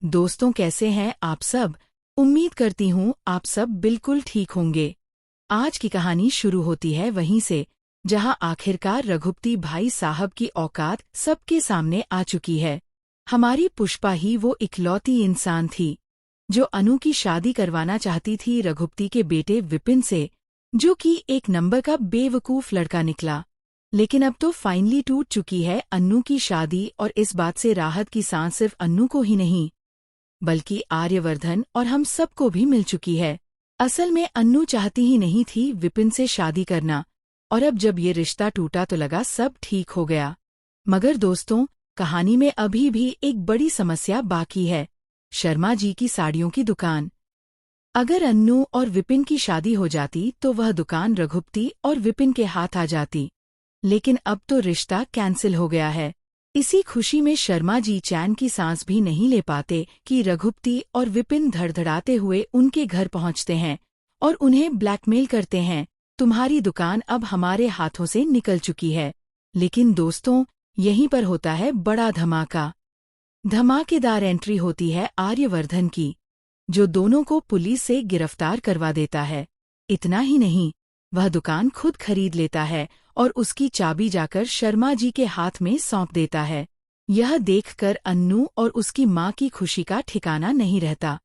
दोस्तों, कैसे हैं आप सब। उम्मीद करती हूँ आप सब बिल्कुल ठीक होंगे। आज की कहानी शुरू होती है वहीं से जहाँ आखिरकार रघुपति भाई साहब की औकात सबके सामने आ चुकी है। हमारी पुष्पा ही वो इकलौती इंसान थी जो अनु की शादी करवाना चाहती थी रघुपति के बेटे विपिन से, जो कि एक नंबर का बेवकूफ लड़का निकला। लेकिन अब तो फाइनली टूट चुकी है अन्नू की शादी, और इस बात से राहत की सांस सिर्फ अन्नू को ही नहीं बल्कि आर्यवर्धन और हम सबको भी मिल चुकी है। असल में अन्नू चाहती ही नहीं थी विपिन से शादी करना, और अब जब ये रिश्ता टूटा तो लगा सब ठीक हो गया। मगर दोस्तों, कहानी में अभी भी एक बड़ी समस्या बाकी है, शर्मा जी की साड़ियों की दुकान। अगर अन्नू और विपिन की शादी हो जाती तो वह दुकान रघुपति और विपिन के हाथ आ जाती, लेकिन अब तो रिश्ता कैंसिल हो गया है। इसी खुशी में शर्मा जी चैन की सांस भी नहीं ले पाते कि रघुपति और विपिन धड़धड़ाते हुए उनके घर पहुंचते हैं और उन्हें ब्लैकमेल करते हैं, तुम्हारी दुकान अब हमारे हाथों से निकल चुकी है। लेकिन दोस्तों, यहीं पर होता है बड़ा धमाका। धमाकेदार एंट्री होती है आर्यवर्धन की, जो दोनों को पुलिस से गिरफ्तार करवा देता है। इतना ही नहीं, वह दुकान खुद खरीद लेता है और उसकी चाबी जाकर शर्मा जी के हाथ में सौंप देता है। यह देखकर अन्नू और उसकी माँ की खुशी का ठिकाना नहीं रहता।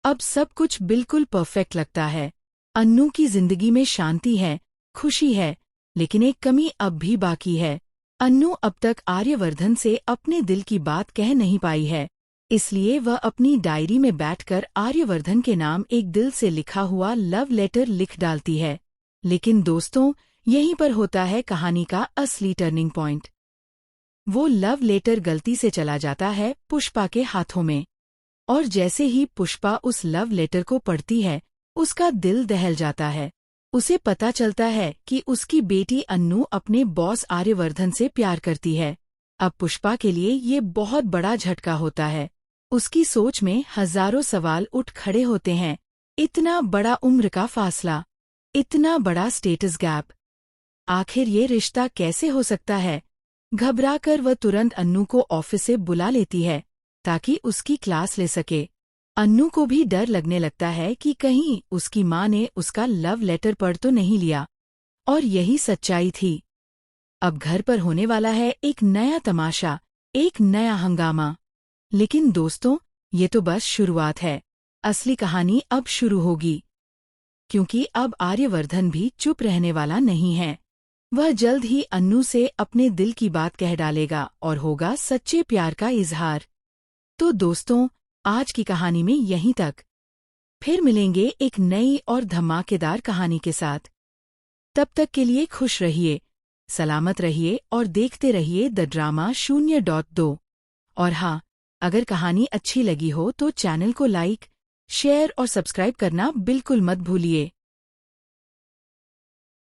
अब सब कुछ बिल्कुल परफेक्ट लगता है। अन्नू की जिंदगी में शांति है, खुशी है, लेकिन एक कमी अब भी बाकी है। अन्नू अब तक आर्यवर्धन से अपने दिल की बात कह नहीं पाई है, इसलिए वह अपनी डायरी में बैठकर आर्यवर्धन के नाम एक दिल से लिखा हुआ लव लेटर लिख डालती है। लेकिन दोस्तों, यहीं पर होता है कहानी का असली टर्निंग पॉइंट। वो लव लेटर गलती से चला जाता है पुष्पा के हाथों में, और जैसे ही पुष्पा उस लव लेटर को पढ़ती है, उसका दिल दहल जाता है। उसे पता चलता है कि उसकी बेटी अन्नू अपने बॉस आर्यवर्धन से प्यार करती है। अब पुष्पा के लिए ये बहुत बड़ा झटका होता है। उसकी सोच में हजारों सवाल उठ खड़े होते हैं। इतना बड़ा उम्र का फासला, इतना बड़ा स्टेटस गैप, आखिर ये रिश्ता कैसे हो सकता है। घबराकर वह तुरंत अन्नू को ऑफिस से बुला लेती है ताकि उसकी क्लास ले सके। अन्नू को भी डर लगने लगता है कि कहीं उसकी माँ ने उसका लव लेटर पढ़ तो नहीं लिया, और यही सच्चाई थी। अब घर पर होने वाला है एक नया तमाशा, एक नया हंगामा। लेकिन दोस्तों, ये तो बस शुरुआत है। असली कहानी अब शुरू होगी, क्योंकि अब आर्यवर्धन भी चुप रहने वाला नहीं है। वह जल्द ही अन्नू से अपने दिल की बात कह डालेगा और होगा सच्चे प्यार का इजहार। तो दोस्तों, आज की कहानी में यहीं तक। फिर मिलेंगे एक नई और धमाकेदार कहानी के साथ। तब तक के लिए खुश रहिए, सलामत रहिए और देखते रहिए द ड्रामा 0.2। और हाँ, अगर कहानी अच्छी लगी हो तो चैनल को लाइक, शेयर और सब्सक्राइब करना बिल्कुल मत भूलिए।